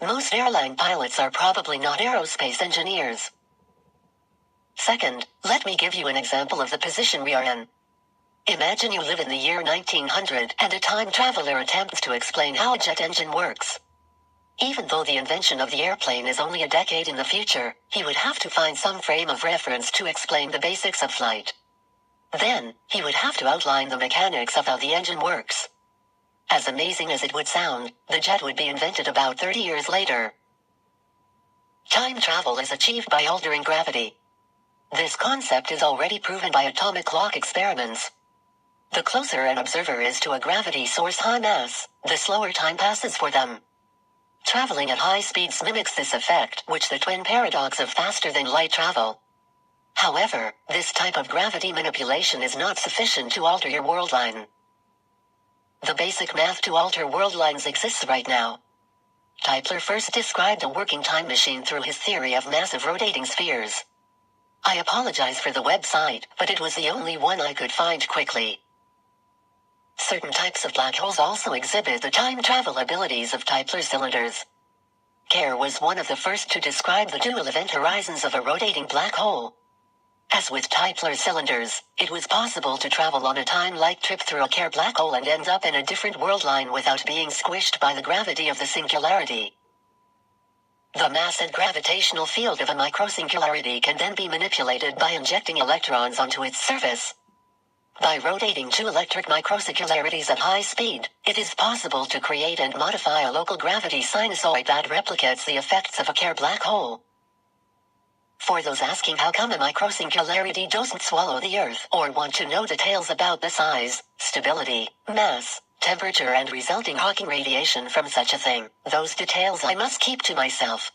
most airline pilots are probably not aerospace engineers. Second, let me give you an example of the position we are in. Imagine you live in the year 1900 and a time traveler attempts to explain how a jet engine works. Even though the invention of the airplane is only a decade in the future, he would have to find some frame of reference to explain the basics of flight. Then, he would have to outline the mechanics of how the engine works. As amazing as it would sound, the jet would be invented about 30 years later. Time travel is achieved by altering gravity. This concept is already proven by atomic clock experiments. The closer an observer is to a gravity source high mass, the slower time passes for them. Traveling at high speeds mimics this effect, which the twin paradox of faster-than-light travel. However, this type of gravity manipulation is not sufficient to alter your world line. The basic math to alter world lines exists right now. Tytler first described a working time machine through his theory of massive rotating spheres. I apologize for the website, but it was the only one I could find quickly. Certain types of black holes also exhibit the time travel abilities of Tytler cylinders. Kerr was one of the first to describe the dual event horizons of a rotating black hole. As with Tytler cylinders, it was possible to travel on a time-like trip through a Kerr black hole and end up in a different world line without being squished by the gravity of the singularity. The mass and gravitational field of a microsingularity can then be manipulated by injecting electrons onto its surface. By rotating two electric microsingularities at high speed, it is possible to create and modify a local gravity sinusoid that replicates the effects of a Kerr black hole. For those asking how come a microsingularity doesn't swallow the Earth, or want to know details about the size, stability, mass, temperature and resulting Hawking radiation from such a thing, those details I must keep to myself.